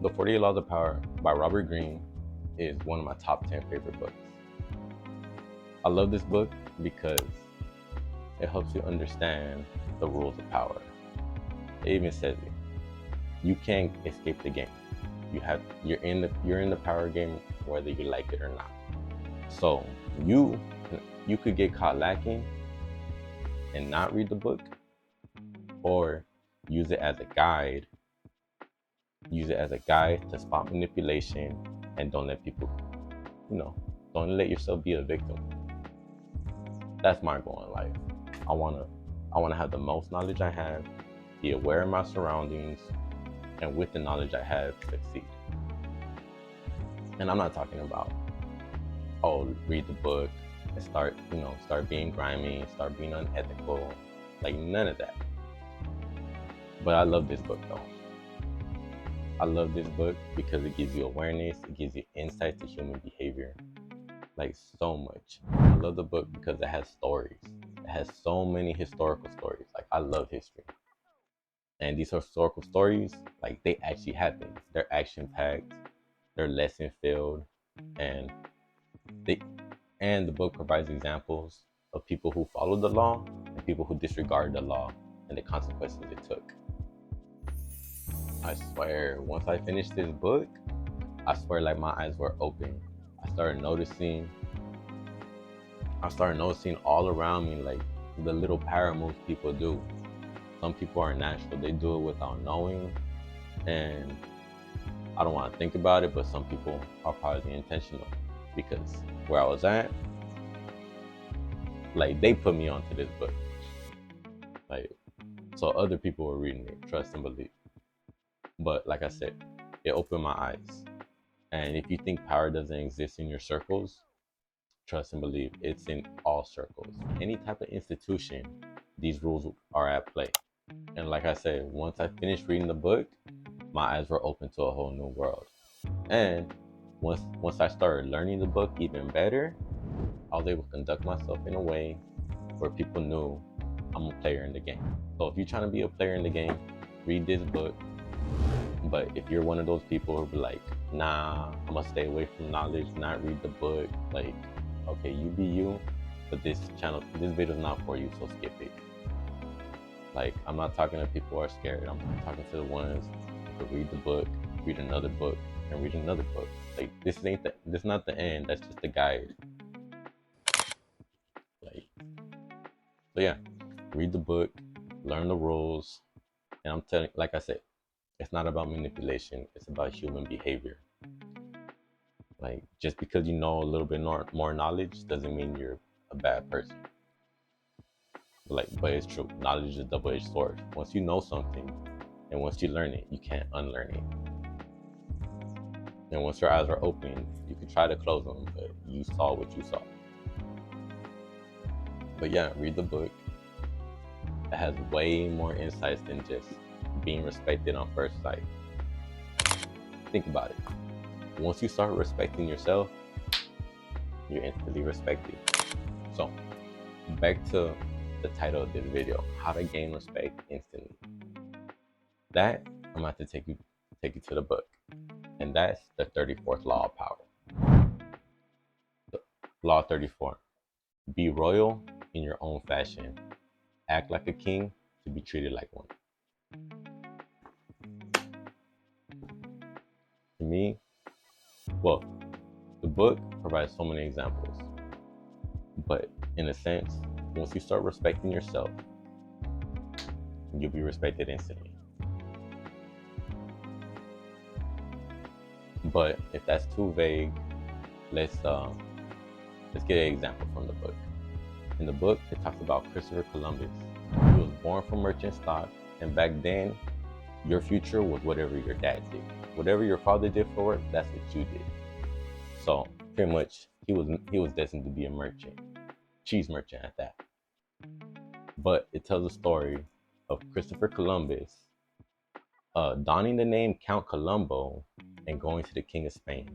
The 48 Laws of Power by Robert Greene is one of my top 10 favorite books. I love this book because it helps you understand the rules of power. It even says it. You can't escape the game. You're in the power game whether you like it or not. So you could get caught lacking and not read the book, or use it as a guide. Use it as a guide to spot manipulation and don't let people, don't let yourself be a victim. That's my goal in life. I wanna have the most knowledge I have, be aware of my surroundings, and with the knowledge I have, succeed. And I'm not talking about, read the book and start being grimy, start being unethical, like none of that. But I love this book though. I love this book because it gives you awareness, it gives you insight to human behavior, like so much. I love the book because it has stories. It has so many historical stories. Like I love history. And these historical stories, like they actually happen. They're action packed, they're lesson filled, and the book provides examples of people who followed the law and people who disregarded the law and the consequences it took. I swear, once I finished this book, I swear like my eyes were open. I started noticing all around me like the little power moves people do. Some people are natural, they do it without knowing, and I don't want to think about it, but some people are probably intentional because where I was at, like they put me onto this book. Like, so other people were reading it, trust and believe. But like I said, it opened my eyes. And if you think power doesn't exist in your circles, trust and believe it's in all circles. Any type of institution, these rules are at play. And like I said, once I finished reading the book, my eyes were open to a whole new world. And once I started learning the book even better, I was able to conduct myself in a way where people knew I'm a player in the game. So if you're trying to be a player in the game, read this book. But if you're one of those people who be like, nah, I'm gonna stay away from knowledge, not read the book, like, okay, you be you, but this video is not for you, so skip it. Like, I'm not talking to people who are scared. I'm talking to the ones who read the book, read another book, and read another book. Like, this is not the end. That's just the guide. Like, so yeah, read the book, learn the rules, and I'm telling, like I said, it's not about manipulation. It's about human behavior. Like, just because you know a little bit more knowledge doesn't mean you're a bad person. But it's true. Knowledge is a double-edged sword. Once you know something, and once you learn it, you can't unlearn it. And once your eyes are open, you can try to close them, but you saw what you saw. But yeah, read the book. It has way more insights than just being respected on first sight. Think about it. Once you start respecting yourself, you're instantly respected. So, back to the title of this video, how to gain respect instantly. That, I'm about to take you to the book. And that's the 34th law of power. Law 34. Be royal in your own fashion. Act like a king to be treated like one. To me, well, the book provides so many examples. But in a sense, once you start respecting yourself, you'll be respected instantly. But if that's too vague, let's get an example from the book. In the book, it talks about Christopher Columbus. He was born from merchant stock, and back then, your future was whatever your dad did. Whatever your father did for work, that's what you did. So pretty much, he was destined to be a merchant, cheese merchant at that. But it tells a story of Christopher Columbus donning the name Count Colombo and going to the King of Spain.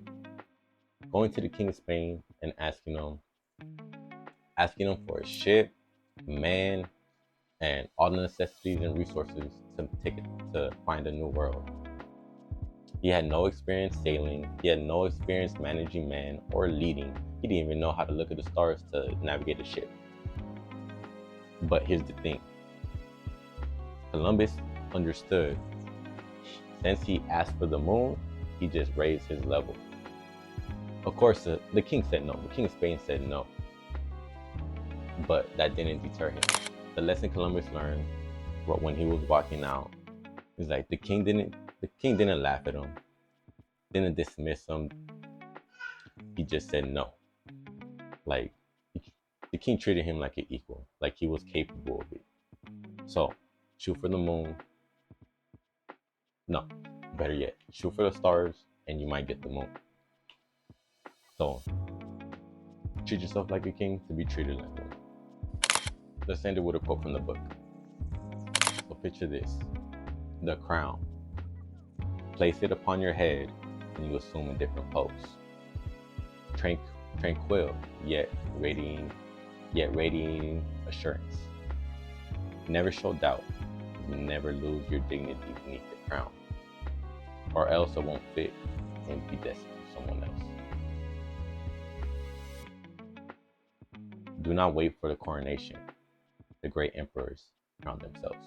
Going to the King of Spain and asking him for a ship, man, and all the necessities and resources to take it to find a new world. He had no experience sailing. He had no experience managing men or leading. He didn't even know how to look at the stars to navigate a ship. But here's the thing. Columbus understood. Since he asked for the moon, he just raised his level. Of course, the king said no. The king of Spain said no. But that didn't deter him. The lesson Columbus learned when he was walking out is like the king didn't laugh at him, didn't dismiss him. He just said no. Like the king treated him like an equal, like he was capable of it. So shoot for the moon. No, better yet, shoot for the stars and you might get the moon. So treat yourself like a king to be treated like one. Let's end it with a quote from the book. So picture this: the crown. Place it upon your head and you assume a different pose. Tranquil, yet radiating assurance. Never show doubt. Never lose your dignity beneath the crown, or else it won't fit and be destined for someone else. Do not wait for the coronation. The great emperors crown themselves.